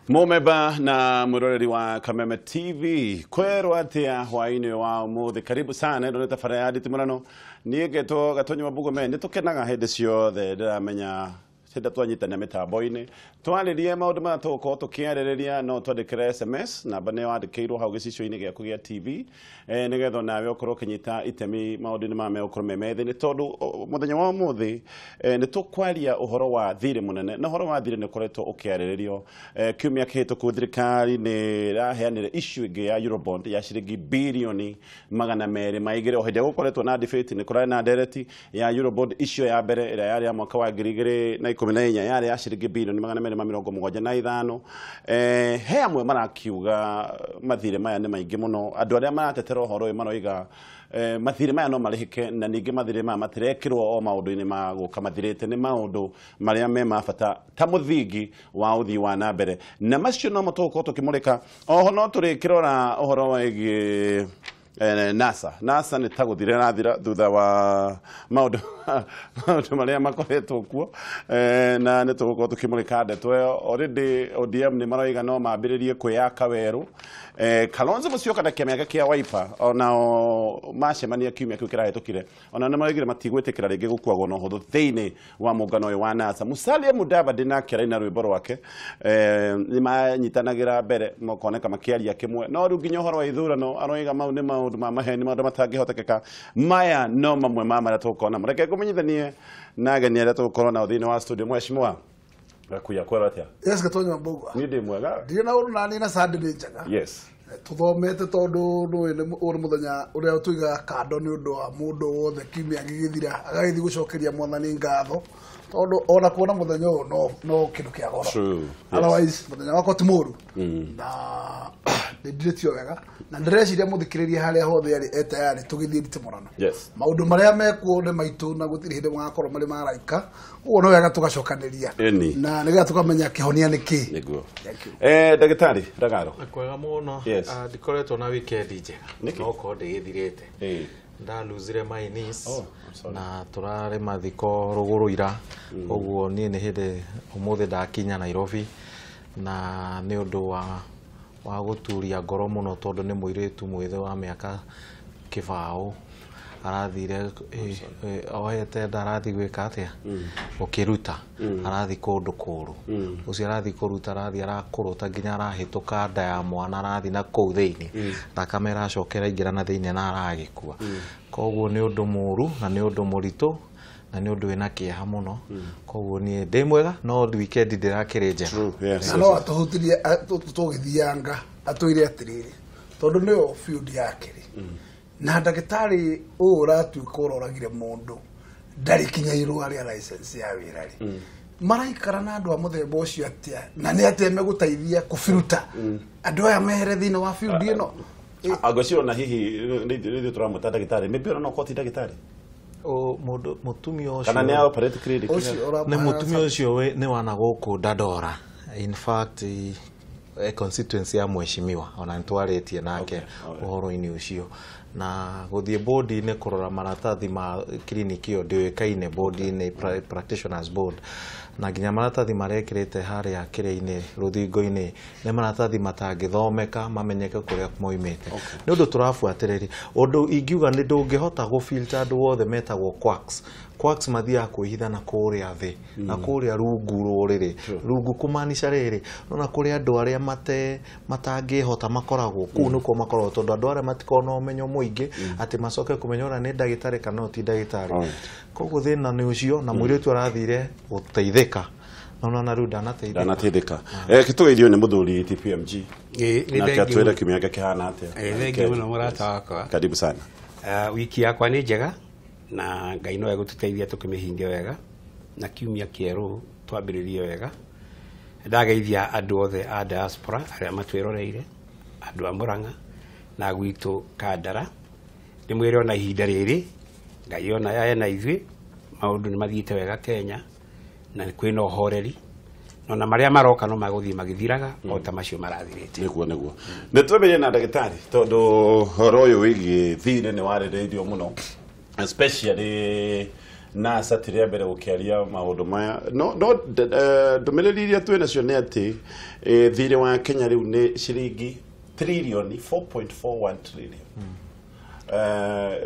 Mumeba na muroreri wa Kameme TV kwerwa atia hwaini wa muthi karibu sana ndo nitafara ya Nditimurano niye gatonyo mabugo me nitukenaga hende ciothe ndiramenya henda twanyitana mitambo-ini twaririe maundu ma tuko tukiarereria no twandikire SMS namba ne wandikirwo hau gicicio-ini giaku gia TV nigetho nawe ukorwo kinyita itemi maundu-ini ma me ukorwo memethe ni tondu muthenya wa muthi ni tukwaria uhoro wa Thiiri munene na uhoro wa Thiiri ni koretwo ukiarererio kiumia kihituku thirikari ni raheanire issue ingi ya Eurobond ya ciringi bilioni 200 maigire ohede gukoretwo na debate ni kurari na ndereti ya Eurobond issue ya mbere ira yari ya mwaka wa 2014 yari ya ciringi bilioni 275 he amwe marakiuga mathire maya ni maingi muno andu aria maratetera uhoro maroiga mathire maya no marihike na ningi mathire maya matirekirwo o maundu-ini ma guka mathirite ni maundu maria me mabata ta muthingi wa uthii wa na mbere na macio no matuko tukimurika oho no turikirora uhoro wegi NASA ni taguthire rathira thutha wa maundu maria makoretwo kuo na ni tugukorwo tukimurika ndeto already ODM ni maroiga no mambiririe kwiyaka weru Kalonzo Musyoka na kiama kia Wiper onao macemania kiumia kiu kirahetukire ona ni maroigire matigwitikira ringi gukuagwo no huthu thiini wa mungano uyu wa NASA Musalia Mudavadi na kiraina rwimbo rwake ni manyitanagira mbere mokoneka makiaria kimwe no riu nginya uhoro wa ithurano aroiga mau ni maundu ma maheni maundu matangihotekeka maya no mamwe ma maria tukona mureke kumenyithanie na ageni aria tukorwo nao thiini wa studio mweshimwa Gakuya kwera atia Yes gatonyo mabugwa ni ndi mwega ndi na uru nani na sande njaga Yes tuthomete tondu uri muthenya uria tuiga kado ni undu wa mundu wothe kimia gigithira agagithi gucokeria mwathani ngatho tondu ona kuona muthenya no kindu kia goro otherwise muthenya wako ti muru na ndiretio wega na ndireciria muthikiriria haria hothe ari etayari tugithie Nditimurano maundu maria mekuo ni maitu na gutiri hindi magakorwo mari maraika uguo no wega tugacokaniria na niga tukamenya kihonia niki niguo ndagitari Ndagaro kwega muno ndikoretwo na weekend njega no ko ndigithirite ndaluzire my niece na turare mathiko ruguru ira uguo nie ni hindi umuthi ndakinya Nairobi na ni undu wa guturia ngoro muno tondu ni muiritu mwithe wa miaka kibao arathire ohete ndarathi gwika atia ukiruta arathi kundu kuru ucio arathi kuruta arathi arakuruta nginya arahituka nda ya mwana arathi na kuu thiini thakame iracokera ingira na thiini na aragikua koguo ni undu muru na ni undu muritu na ni undu wina kieha muno koguo ni ndi mwega no weekend ndirakiri nje no atuhutirie tugithianga atwire atiriri tondu ni field yake na ndagitari uratuika uroragire mundu ndari kinyairwo ari license ya wirari maraikara na andu a muthemba ucio atia na ni ateme gutaithia kufiruta andu aya mehere thina wa field ino agociro na hihi ndi turamuta ndagitari mipiro no koti ndagitari mundu mutumia ucio kana ni operate clinic ni mutumia ucio we ni wana guku Dadora in fact constituency ya mweshimiwa ona ntwaretie nake uhoro-ini ucio na guthie body ne kurora maratathi ma clinic iyo ndioikaine body ne practitioners board na nginya maratathi marekirite haria kire-ini ruthingo-ini ne maratathi matangithomeka mamenyeke kuria moimete ni undu turafuatiriri undu ingiuga ni ndungihota gufilter andu wothe metagwo quacks mathia kuhitha na kuria thi na kuria rungu ruriri rungu kumanisha riri na kuria andu aria matangihota makoragwo ku nuko makoragwo tondu andu aria matikona umenyo muingi ati macoke kumenyora ni ndagitari kana ti ndagitari koguo thina ni ucio na mwiritu arathire guteithika na riu ndanateithika kitugeithio ni muthuri TPMG na kiatwira kimiaka kihana atia thengi muno murata wakwa karibu sana wiki yakwa ni njega na Ngai no egututeithia tukimihinge wega na kiumia kieru twambiririe wega ndageithia andu othe a diaspora aria matwiroreire andu a Murang'a na gwitu Kandara ndimwire ona ihinda riri Ngai ona yae na ithui maundu ni mathiite wega Kenya na kwina uhoreri na maria maroka no maguthii magithiraga o ta macio marathirite niguo ne tweberie na ndagitari tondu horo uyu wigi Thiiri ni warereithio muno especially na satire mbere gukiaria maundu maya no ndumiriri iria twina cio ni ati thirĩ wa Kenya riu ni ciringi trillion 4.41 trillion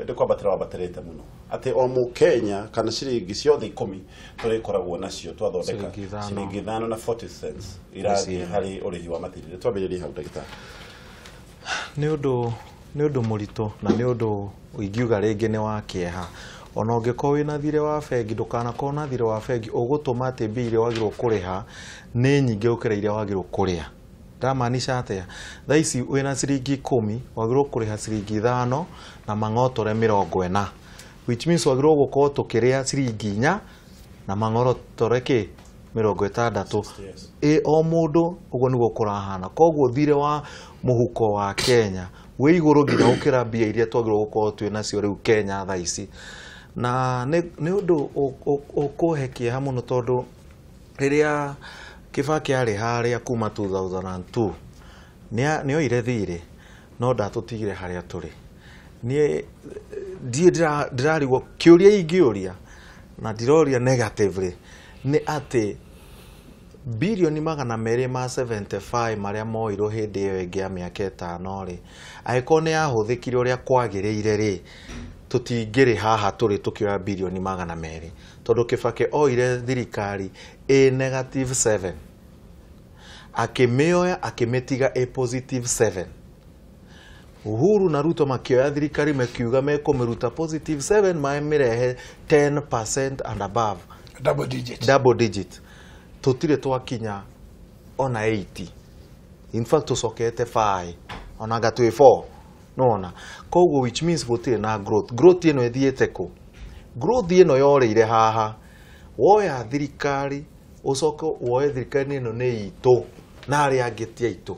ndikwambatĩra wambatĩrĩte muno ati o Mukenya kana ciringi ciothe 10 turikoragwo nacio twathondeka ciringi 5 na 40 cents irathi hari urihi wa matirire twambĩrĩrie hau ndagĩtarĩ nĩ ũndũ mũritũ na nĩ ũndũ ingiuga rĩngĩ nĩ wa kĩeha ona ũngĩkorwo wĩna thirĩ wa bengi ndũkanakorwo na thirĩ wa bengi ũgũtũma atĩ mbia iria wagĩrĩirwo kũrĩha nĩ nyingĩ gũkĩra iria wagĩrĩirwo kũrĩha ndamaanisha atĩa thaa ici wĩna ciringi 10 wagĩrĩirwo kũrĩha ciringi 5 na mang'otore 40 which means wagĩrĩirwo gũkorwo tũkĩrĩa ciringi 4 na mang'otore 60 o mũndũ ũguo nĩguo kũrahana koguo thirĩ wa mũhuko wa Kenya wĩ igũrũ nginya gũkĩra mbia iria twagĩrĩirwo gũkorwo twĩnacio rĩu Kenya thaa ici na nĩ ũndũ ũkũhe kĩeha mũno tondũ rĩrĩa Kibaki arĩ harĩa kuma 2002 nĩ oire thirĩ no ndatũtigire harĩa tũrĩ niĩ ndirarigwo kĩũria ingĩũria na ndiroria negatively nĩ atĩ bilioni 275 marĩa moirwo hĩndĩ ĩyo ĩngĩ ya mĩaka 5 rĩ angĩkorwo nĩ yahũthĩkire ũrĩa kwagĩrĩire rĩ tũtingĩrĩ haha tũrĩ tũkĩoya bilioni 200 tondũ Kibaki oire thirikari -7 akĩmĩoya akĩmĩtiga +7 Uhuru na Ruto makĩoya thirikari makiuga mekũmĩruta +7 maĩmĩrehe 10% and above double digit tutire twakinya ona 80 in fact tusokete 5 ona gatwe 4 nona koguo which means gutire na growth ino ethiete ku growth ino yoreire haha woya thirikari usoko woye thirikari ino ni itu na ari angitia itu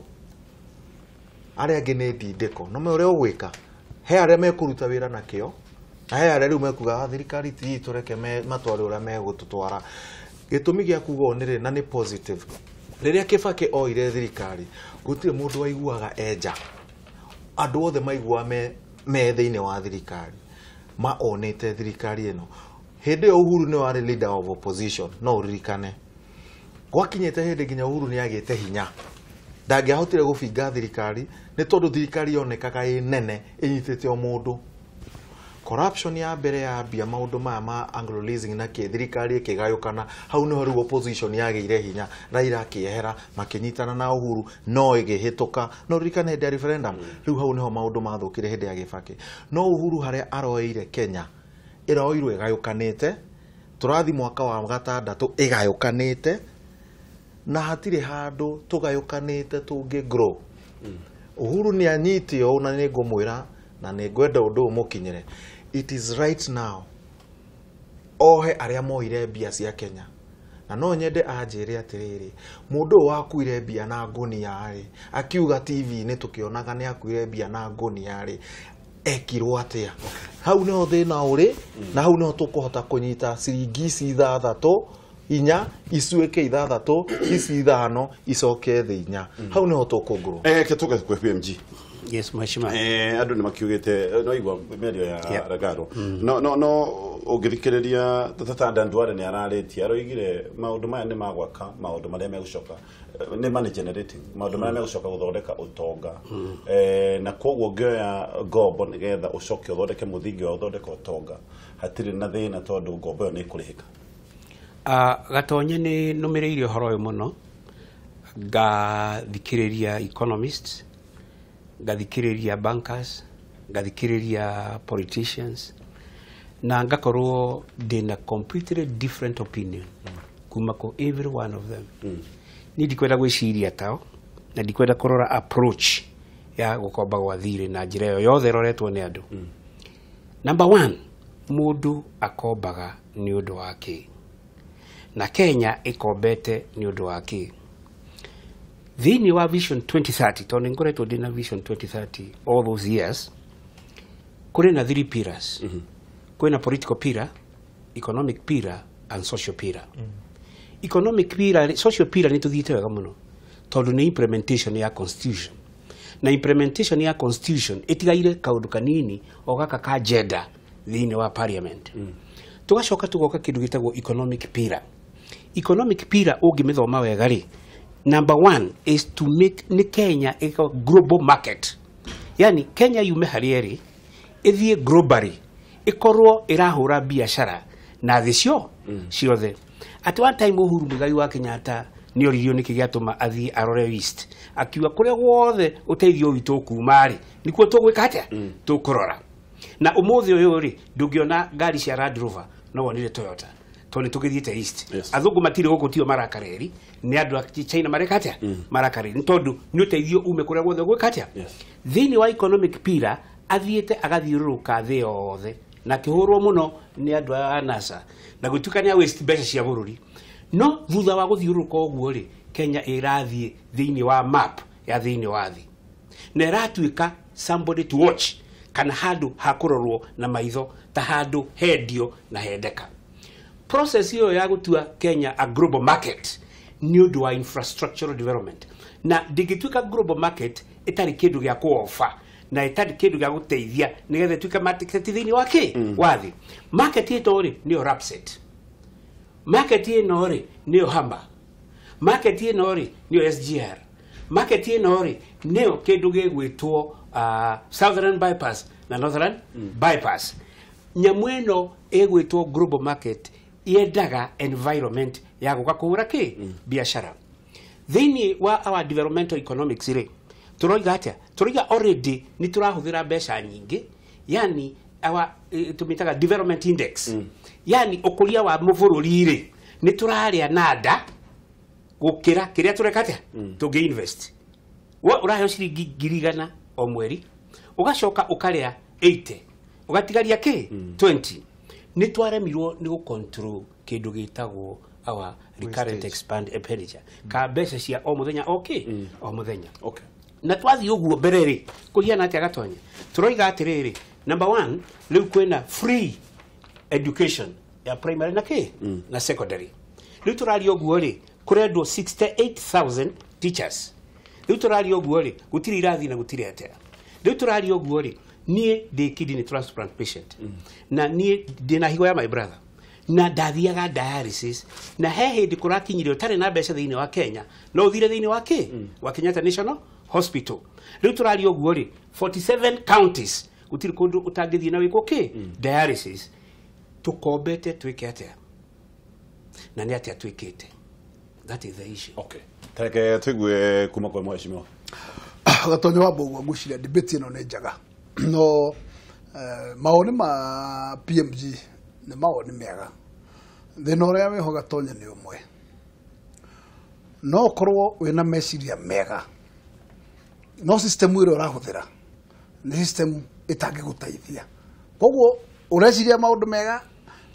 ari angi ni ndindeko no me ore ogwika he ari mekuruta wira nakio na he ari riu mekuga thirikari ti tureke matware ura megututwara gitumi gya kuga onire na ni positive riria Kibaki oire thirikari gutire mundu waiguaga enja andu othe maigua me thiine wa thirikari ma onete thirikari ino hindi Uhuru ni wari leader of opposition no ririkane gwakinyete hindi nginya Uhuru ni agite hinya ndangĩahotire gũbinga thirikari nĩ tondũ thirikari yonekaga ĩ nene ĩnyitĩte o mũndũ corruption ya mbere ya mbia maũndũ maya ma Anglo leasing na thirikari ĩkĩgayũkana hau nĩho rĩu opposition yagĩire hinya Raila akĩehera makĩnyitana na Uhuru no ĩgĩhĩtũka no ririkane hĩndĩ ya referendum rĩu hau nĩho maũndũ mathũkire hĩndĩ ya Kibaki no Uhuru harĩa aroeire Kenya ĩroirwo ĩgayũkanĩte tũrathi mwaka wa 6 ĩgayũkanĩte na hatire handu tugayukanite tungi grow Uhuru ni anyiti o na ni ngumwira na ni ngwenda undu umukinyire it is right now ohe aria moire mbia cia Kenya na no nyende anjire atiriri mundu wakuire mbia na ngunia ri akiuga TV ni tukionaga ni akuire mbia na ngunia ri ekirwo atia hau no thina uri na hau no tukuhota kunyita ciringi ici 6 inya isueke 6 ici 5 icoke thinya hau niho tukunguru ketuke kwe PMG yes mashima andu ni makiugite no igwa medio ya ragaro no ugithikiriria tatanda ndware ni araritie aroigire maundu maya ni magwaka maundu maria megucoka ni money generating maundu maria megucoka guthondeka utonga na koguo ngioya ngombo nigetha ucoke uthondeke muthingi wa uthondeka utonga hatiri na thina tondu ngombo ni kurihika gatonye ni numireirio horo uyu muno gathikiriria economists gathikiriria bankers gathikiriria politicians na ngakorwo dina completely different opinion kuma ko every one of them ni dikwenda gwiciria tao na dikwenda kurora approach ya gukomba gwa thiri na njira yo yothe roretwo ni andu number 1 mundu akombaga ni undu wake na Kenya ikombete ni undu wake thini wa vision 2030 to ningoretwo dina vision 2030 all those years kuri na 3 pillars kuna political pillar economic pillar and social pillar economic pillar social pillar ni tuthite wega muno tondu ni implementation ya constitution na implementation ya constitution itigaire kaundu kanini o gaka ka agenda thini wa parliament tugacoka tugoka kindu gitagwo economic pillar. Economic pillar ungimithoma wega ri, number 1 is to make ni Kenya a global market. Yani Kenya yume harieri ithie globally ikorwo irahura biashara na thicio ciothe. At one time Uhuru Muigai wa Kenyatta ni oririo niki giatuma athie arore east, akiwa kuria guothe uteithio witu kumari nikuo tugwika atia tukurora. Na umuthi uyu ri ndungiona ngari cia Land Rover no wonire Toyota toni tugithiete east. Athungu matire guku tio marakareri ni andu a China mareka atia marakareri ntondu ni uteithio ume kuria guothe gwika atia. Thini wa economic pillar athiete agathiururuka thi yothe na kihurwo muno ni andu a NASA na gutukania waste mbeca cia bururi. No thutha wa guthiururuka oguo ri Kenya irathie thini wa map ya thini wa thi na iratuika somebody to watch, kana handu hakurorwo na maitho ta handu hendio na hendeka. Process hiyo ya gutua Kenya a global market ni undu wa infrastructural development, na digituika global market itari kindu gya kuofa na itari kindu gya guteithia nigethe tuika market thini wake wathi. Market ito ri ni Rapset, market ino ri ni Hamba, market ino ri ni SGR, market ino ri ni kindu gigwitwo Southern Bypass na Northern Bypass. Nyamweno egwitwo global market yendaga environment ya guka kuhura ki biashara. Thini wa our developmental economics ri turoiga atia, turoiga already ni turahuthira mbeca nyingi, yani our tumitaga development index, yani ukuria wa mubururi ri ni turaria nada gukira kiria tureka atia tungi invest. Wa urahe ciringi 1,000 o mweri ugacoka ukaria 80 ugatigaria ki 20. Ni twaremirwo ni gucontrol kindu gitagwo our recurrent expand expenditure ka mbeca cia o muthenya o muthenya. Na twathi uguo mbere ri kuhiana atia gatonya turoiga atiriri, number 1 riu kwena free education ya primary na ki na secondary. Riu turari uguo ri kurendwo 68,000 teachers. Riu turari uguo ri gutiri irathi na gutiri atia. Riu turari uguo ri nie de kidney transplant patient na nie dina higo ya my brother na dathiaga dialysis na hindi kurakinyirio tare na mbeca thiini wa Kenya no uthire thiini wa ki wa Kenyatta National Hospital. Riu turari oguo ri 47 counties utiri kundu utangithie na wiko ki dialysis. Tukombete twike atia na ni atia twikite. That is the issue. Teke twigue kuma kwa mheshimiwa gatonyo wa bogo gushira debate ino ne njaga no maoni ma PMG ni maoni mega thina uria weho gatonya ni umwe no korwo wina meciria mega no system iro rahuthira ni system itangi guteithia koguo ureciria maundu mega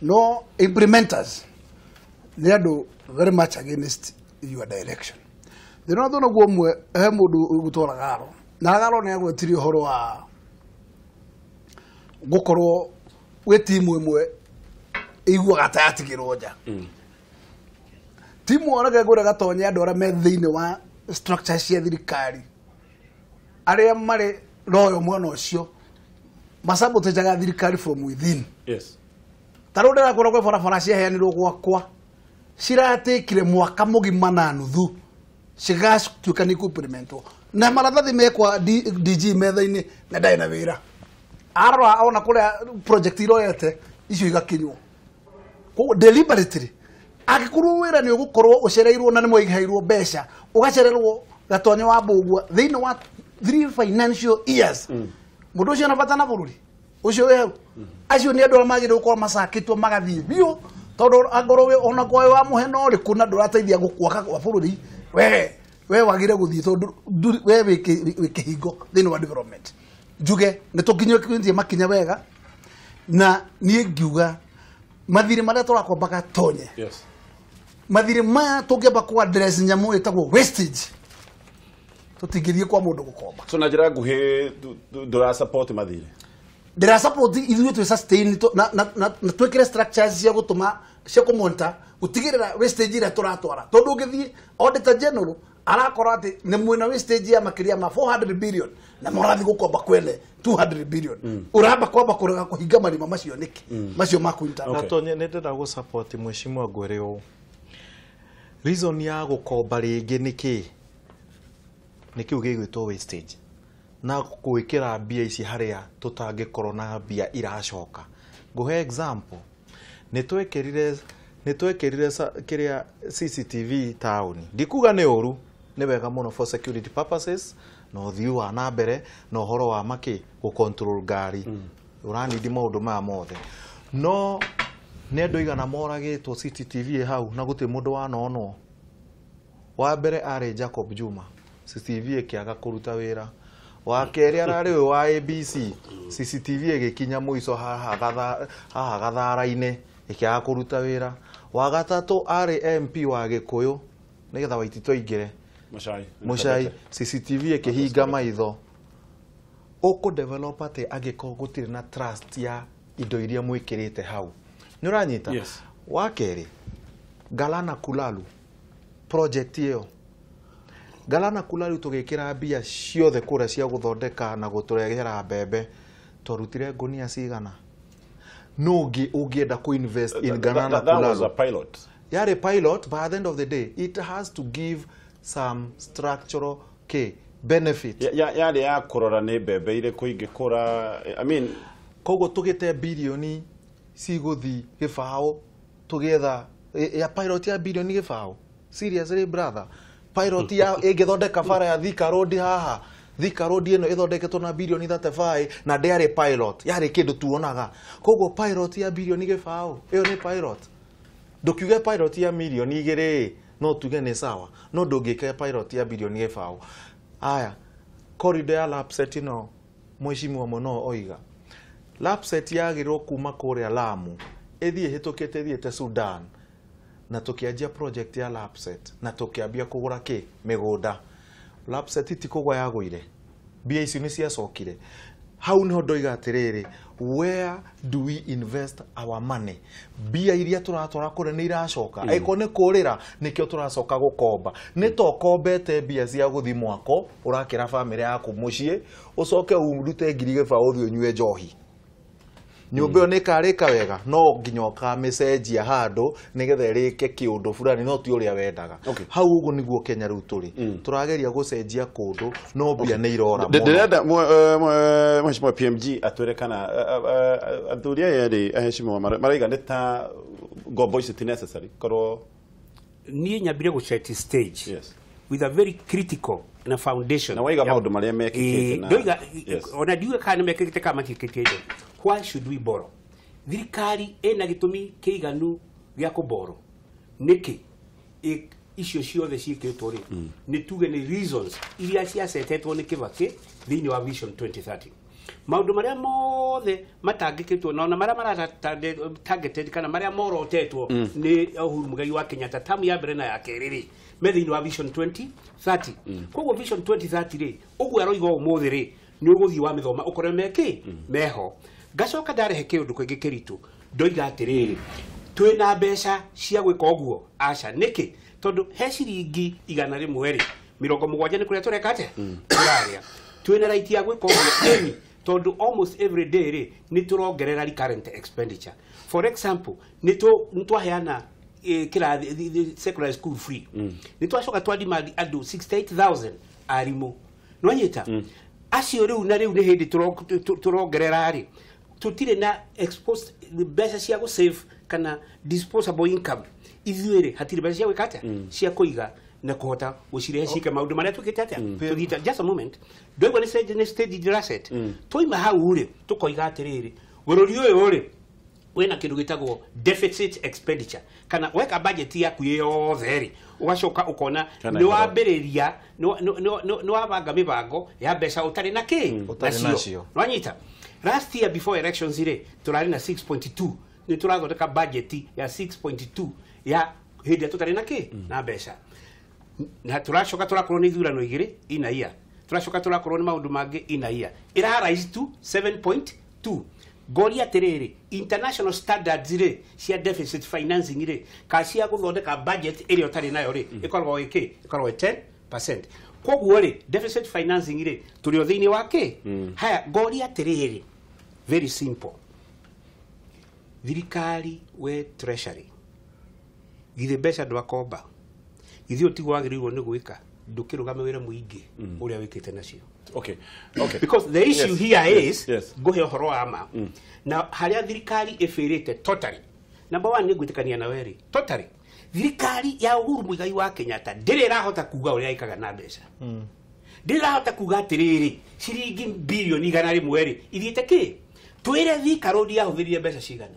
no implementers ni andu very much against your direction. Thina thona guo mwe he mundu gutora garo na garo ni agwetiri horo wa gukorwo we timu imwe igwa gatatigirwo nja timu oraga gura gatonya andu ara me thiini wa structure cia thirikari aria mari royo mwana ucio masabote jaga thirikari from within. Tarude na kora kwa barabara cia heanirwo gwakwa ciratikire mwaka mugima na nuthu cigatuika ni kuimplementwo na maratathi mekwa DG metha-ini na ndai na wira arwa ona kuria project iroyete icio igakinywo ko deliberately akikurwo wira ni ugukorwo ucereirwo na ni mwigihairwo mbeca ugacererwo gatonyo wa mbugwa thiini wa 3 financial years mundu ucio anabatana bururi ucio we acio ni andu magire ukorwo masakitwo magathie bio tondu agorwo ona kwa wa muheno ri kuna ndurateithia gukwaka kwa bururi we wagire guthie tondu we wikihingo thiini wa development juge ne tukinywe kwinzie makinya wega na nie ngiuga mathiri maria turakomba gatonye mathiri ma tungeba ku address nyamu itagwo wastage tutingirie kwa mundu gukomba so na njira nguhi ndura support mathiri ndira support ithuĩ twi sustain na twikire structures cia gutuma cia kumonta gutigirira wastage ira turatwara tondu ngithie auditor general arakora ati ne mwena we stage ya makiria ma 400 billion na morathi gukomba kwene 200 billion uramba kwamba kurega kuhinga marima macio niki macio maku internet na tonye ndenda go support mheshimiwa Gwere o reason ya gukomba ringi niki ugigwitwo wastage na kuikira mbia ici haria tutangikorwo na mbia iracoka nguhe example nitwekerire kiria CCTV town ndikuga ni uru ni wega muno for security purposes no thiwa na mbere no horo wa maki ku control gari uranidi maundu ma mothe no nendo igana moragitwo CCTV hau na guti mundu wanono wa mbere ari Jacob Juma CCTV ikiaga kuruta wira wa keri arari wa ABC CCTV igikinya muico haha gathara-ine ikiaga kuruta wira wa gatatu ari MP wa Gikuyu nigetha Waitito ingire Muchai CCTV ikihinga maitho uko developer te agiko gutire na trust ya indo iria mwikirite hau ni uranyita wa keri Galana Kulalu project iyo Galana Kulalu tugikira mbia ciothe kura cia guthondeka na guturegera mbembe torutire ngunia cigana nugi ugienda ku invest in Galana Kulalu. That was a pilot. Yare pilot, but at the end of the day it has to give some structural benefit. Yari ya kurora ne mbembe ire kuingikura I mean kogo tugite bilioni ciguthi gibao tugetha ya pilot ya bilioni gibao seriously brother pilot ya igithondeka bara ya Thika Road haha Thika Road ino ithondeketwo na bilioni 35 na ndari pilot yari kindu tuonaga kogo pilot ya bilioni gibao iyo ni pilot ndukiuge pilot ya milioni 2 no tuge ni sawa no ndungike pilot ya bilioni gibao aya corridor ya lapset ino mheshimiwa muno oiga lapset yagirwo kuma kuria Lamu ethie hitukite thiete Sudan na tukianjia project ya lapset na tukiambia kugura migunda lapset tikugwa yagwire bia ici ni ciacokire hau niho ndoiga atiriri where do we invest our money bia iria turatwara kure ni iracoka aiko ni kurira nikio turacoka gukomba ni tokombete bia cia guthi mwako urakira family yaku mucii ucoke urute ngirigeba uthi unywe njohi nyumba ni karika wega no nginyoka message handu nigethe rike kiundu fulani no ti uria wendaga hau ugu niguo Kenya riu turi turageria gucenjia kundu no bia ni irora muno ndenda mheshimiwa PMG atwire kana athuria yeri aheshimiwa maraiga nita gombo ici ti necessary korwo ni nyambire gu set stage with a very critical na foundation na waiga maundu maria mekikite na ndoiga ona diwe kana mekikite kama kikite why should we borrow thirikari ena gitumi kiiganu gya kuboro niki icio ciothe ciikitwo ri ni tuge ni reasons iria ciacetetwo ni kibaki thini wa vision 2030 maundu maria mothe matangikitwo na maria marata targeted kana maria morotetwo ni Uhuru Muigai wa Kenyatta tamu ya mbere na ya keriri me thini wa vision 2030 koguo vision 2030 ri ugu aroiga umuthi ri ni uguthi wa mithoma ukore meki meho gacoka ndarehe kiundu kwingi kiritu ndoiga atiriri twina mbeca cia gwika uguo aca niki tondu he ciringi 100 ri 70 ni kuria tureka ate turaria twina right ya gwika uguo eni tondu almost every day ri ni turongerera recurrent expenditure for example ni twaheana kila secondary school free ni twacoka twadimandi andu 68000 arimu nwanyita acio riu na riu ni hindi turongerera ri tutire na exposed beca cia go save kana disposable income ithuire hatire beca cia gwikata cia kuiga na kuhota gucirehe cike maundu maria tukite atia tuthita just a moment ndoigwa ni stage asset toima hau ri tukoiga atiriri bururi uyu ri wena kindu gitagwo deficit expenditure kana weka budget yaku yothe ri ugacoka ukona ni wambiriria ni wabanga mibango ya mbeca utari na nacio nwanyita last year before elections ire turari na 6.2 ni turathondeka budget ya 6.2 ya hindi tutari na na mbeca na turacoka turakorwo ni thurano igiri ina ia turacoka turakorwo ni maundu mangi ina ia ira rise to 7.2 goria terere international standards ire cia deficit financing ire ka cia guthondeka budget ire utari nayo ri ikorwo 10% 5%. Koguo ri deficit financing ri turi othiini wake. Haya ngori atiriri. Very simple. Thirikari we treasury. Githe mbeca ndwakomba. Githe utigo wagirirwo ni gwika. Ndukirugame wira muingi uria wikite nacio. Okay. Because the issue here is go he horo ama. Now haria thirikari ifirite totally. Number 1 ni gwitikania na weri. Totally. Thirikari ya Uhuru Muigai wa Kenyatta ndire rahota kuga uria ikaga na mbeca. Ndire rahota kuga atiriri ciringi bilioni 100 ri ithiite ki? Twire thikaro ya huthirie mbeca cigana.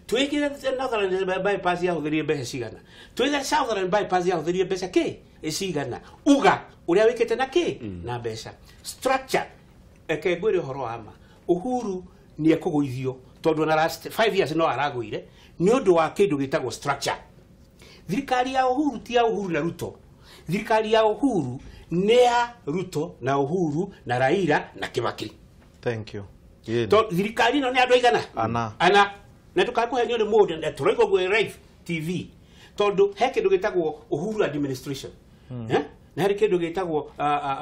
Twikire Northern bypass ya huthirie mbeca cigana. Twire Southern bypass ya huthirie mbeca ki? Cigana. Uga uria wikite na ki? Na mbeca. Structure eke gwire horo ama. Uhuru ni ekuguithio tondu na last 5 years no araguire ni undu wa kindu gitagwo structure. Thirikari ya Uhuru ti ya Uhuru na Ruto. Thirikari ya Uhuru ni ya Ruto na Uhuru na Raila na Kibaki. Thank you. To thirikari no ni andu aigana? Ana na tukakuhe ni mundu na turaiko gwe live TV. Tondu he kindu gitagwo Uhuru administration. Na he kindu gitagwo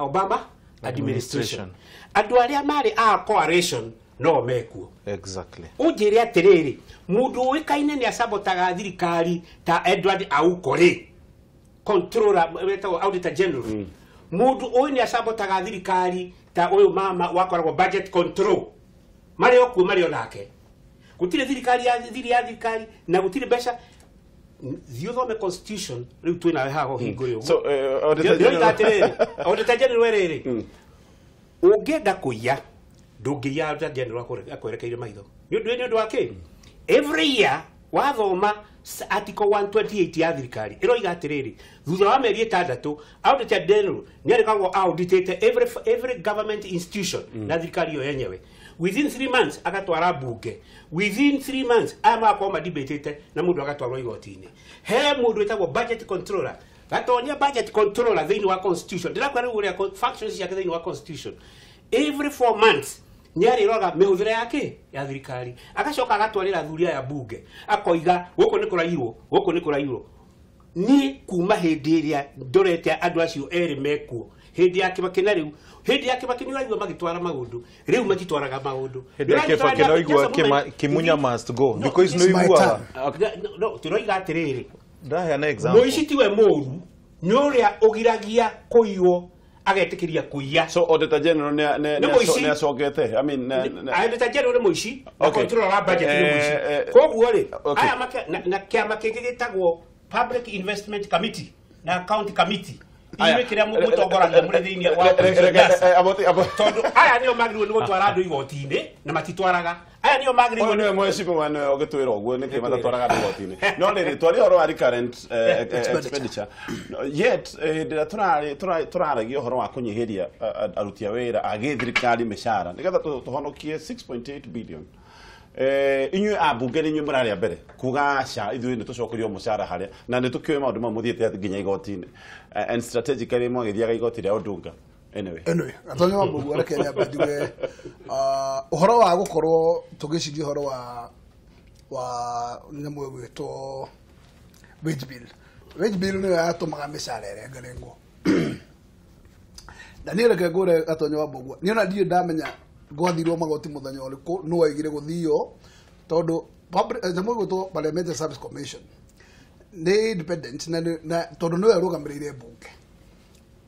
Obama administration. Andu aria mari a coalition no mekuo. Exactly. Ujire atiriri mundu wikaine ni asabotaga thirikari ta Edward Aukore controller wetagwo auditor general. Mundu uyu ni asabotaga thirikari ta uyu mama wakoragwo budget control. Mari okuo mari onake. Gutire thirikari ya thirikari na gutire mbeca thiothome constitution riu twina haho hinguri uguo. So auditor general werere. Ungenda kuya ndungiya auditor general akwerekeire maitho. Ni undu wake. Every year wathoma article 128 ya thirikari iroiga atiriri thutha wa meri 6 auditor general ni arikagwo auditate every government institution na thirikari yo yenyewe. Within 3 months agatwara bunge. Within 3 months ama kwa debatete na mundu agatwarwa igoti-ini. He mundu etagwo budget controller. Gatonya budget controller thini wa constitution. Ndirakwara uria functions ya thini wa constitution. Every 4 months nyari roga mehudhira yake ya thirikari. Agacoka agatwarira thuria ya bunge. Akoiga guko ni kurairo. Ni kuma hindi iria ndorete andu acio eri mekuo. Hindi ya Kibaki na riu. Hindi ya Kibaki ni waigua magitwara maundu. Riu matitwaraga maundu. Hindi ya Kibaki no igua Kimunya must go. Because no igua. No, tiroiga atiriri. Ndahe an example. Moici tiwe moru. Ni uria ugiragia kuiyo agetikiria kuiya. So auditor general ne asogete. I mean auditor general moici control wa budget ni moici. Koguo ri aya na kiama kigitagwo Public Investment Committee na County Committee. Iwe kiria mugutongora muri thiini wa tondu aya nio magirwo ni gutwara andu igoti-ini na matitwaraga. Aya nio magirwo ni mwecipo wana ogitwira oguo ni kima tatwaraga andu igoti-ini. No ni twari horo wa recurrent expenditure. Yet turaragia horo wa kunyihiria aruti a wira agi thirikari mishara nigetha tuhonokie 6.8 billion. Inyu abunge ni nyumba ya mbere kugasha ithui ni tucokerio mushara haria na ni tukioe maundu mamuthiete nginya igoti-ini and strategically mwagithiaga igoti ria Odunga anyway atonyo wa bugu areke ya badiwe uhoro wa gukorwo tugiciria uhoro wa nyamwe gwito wage bill ni atumaga mishara ire ngarengo Daniel Kagore atonyo wa bugu ni ona ndio ndamenya gwathirwo magoti muthenya uriku no waigire guthio tondu nyamwe gwito Parliamentary Service Commission ni independent na tondu no yarugamirire bunge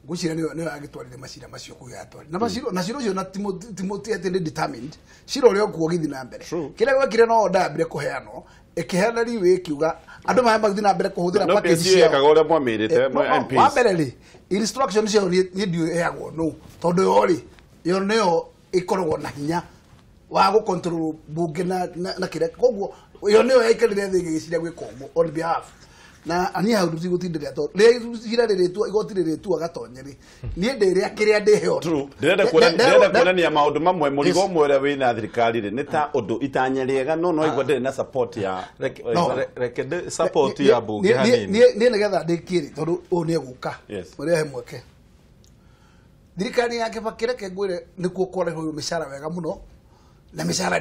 gucira ni agitwarire macira macio kugatwara na maciro na ciro cio na Timothy atende determined ciro rio kuogithi na mbere kire gwekire no ndambire kuheano ikiheana riwe kiuga andu maya magthi na mbere kuhuthira package cia kagore mwamirite MPs wa mbere ri instruction cio ni ndio heagwo no tondu yori yo neo ikoragwo na hinya wa go control bunge na kire koguo yo neo yaikirire thi giciria gwika uguo on behalf na ani ha ndu gutindira to le cira riretu igoti riretu agatonyeri ni ndire akiria ndiheo true ndirenda kuona ni maundu mamwe murigo umwe ria wina thirikari ri ni ta undu itanyeriega no igwa ndire na support ya reke support ya bunge hanini ni nigetha ndikiri tondu u ni guka muri he mweke thirikari yake bakireke ngwire ni kuokora huyo mishara wega muno na mishara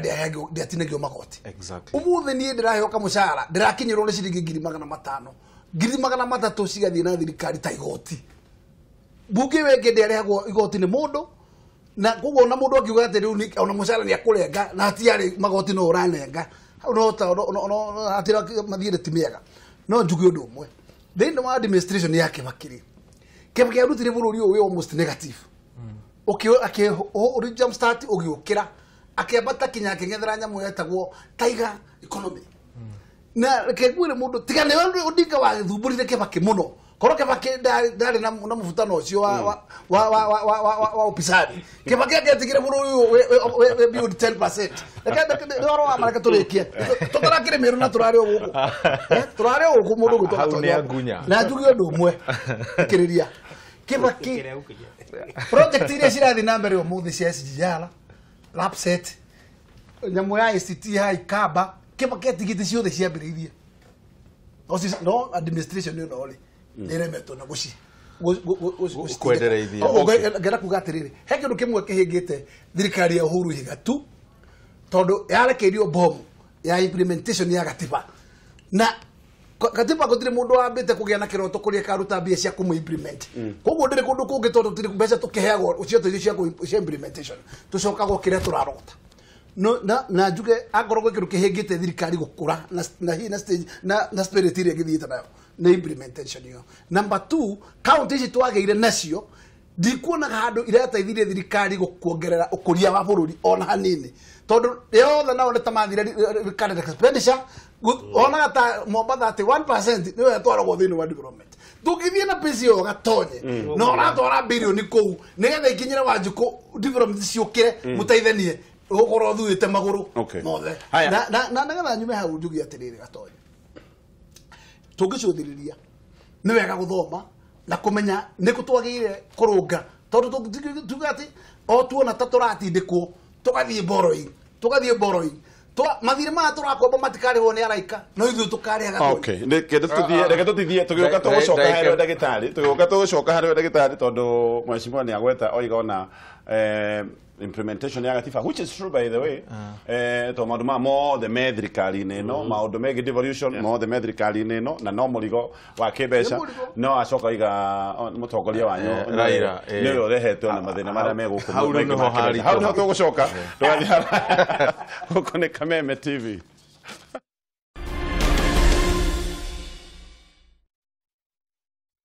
ndiatinagio magoti exactly umuthi ni ndiraheoka mushara ndirakinyirwo ni ciringi 500,000 3,300 cigathie na thirikari ta igoti bunge wenge nderehagwo igoti-inĩ mũndũ na koguo ona mũndũ akiuga atĩ rĩu ona mũcara nĩ akũrenga na hatiarĩ magoti no ũranenga hau no atĩra mathiĩre ti mĩega no njuge ũndũ ũmwe thĩinĩ wa administration ya Kibaki Kibaki arutire bũrũri ũyũ almost negative jump start ũgĩũkĩra akĩambata kinya akĩng'ethera nyamũ yetagwo tiger economy na kegwire mũndũ tigane Odinga wagĩthumburire Kibaki mũno korwo Kibaki ndarĩ na mũbutano ũcio wa upisani Kibaki agĩtigire bũrũri ũyũ build 10% ndoro wa mareka tũrĩkie tũtarakĩre mĩrũ na tũrarĩ gũkũ mũndũ gũtũra na njuge ũndũ ũmwe kĩrĩria Kibaki project iria cirathiĩ na mbere ũmũthĩ cia SGR lapset nyamũ ya ICT ya Ikamba Kibaki atigĩte ciothe ciambĩrĩirie no administration ĩno rĩ nĩremetwo na kwendereithia ngera kuga atĩrĩrĩ he kĩndũ kĩmwe kĩhĩngĩte thirikari ya Uhuru higa tu tondũ yarekeirio bomu ya implementation ya gatiba na gatiba gũtirĩ mũndũ wambĩte kũgĩa na kĩroto kũrĩa karuta mbia cia kũmũ implement koguo ndĩrĩ kũndũ kũngĩ tondũ tũtirĩ mbeca tũkĩheagwo ũcio cia implementation tũcokagwo kĩrĩa tũrarogota no na njuge angorwo kĩndũ kĩhĩngĩte thirikari gũkũra na hi na stage na spirit iria gĩthiĩte nayo na implementation yo number 2 county ici twagĩire nacio ndikuonaga handũ irateithirie thirikari kuongerera ũkũria wa bũrũri ona hanini tondũ yothe nao nĩ tamathire current expenditure onaga ta Mombatha atĩ 1% nĩyo yatwaragwo thĩinĩ wa development tũngĩthiĩ na pesi yo gatonye no ũratwara birioni kũu nĩgetha ikinyĩre Wanjikũ development ciũkĩre mũteithanie ũgũkorwo thuĩte magũrũ mothe na nĩgetha nyume hau njuge atĩrĩrĩ gatonye tũngĩcũthĩrĩria nĩ wega gũthoma na kũmenya nĩkũ twagĩrĩire kũrũnga tondũ tuge atĩ o tuona ta tũratindĩkwo tũgathiĩ borrowing mathirĩ maya tũrakomba matikarĩhwo nĩ araika no ithuĩ tũkarĩhaga reke tũtithie tũgĩũka tũgũcoka harĩ ndagĩtarĩ tondũ mheshimiwa nĩ agweta oiga ona implementation ya gatiba which is true by the way to maũndũ maya mothe me thirikari-inĩ ĩno maũndũ megiĩ devolution mothe me thirikari-inĩ ĩno na no mũrigo wa kĩmbeca no acoka oiga mũtongoria wanyu nĩwe ũrehete ona mathĩna marĩa megũkũ hau nĩho tũgũcoka tũgathiĩ gũkũ nĩ Kameme TV.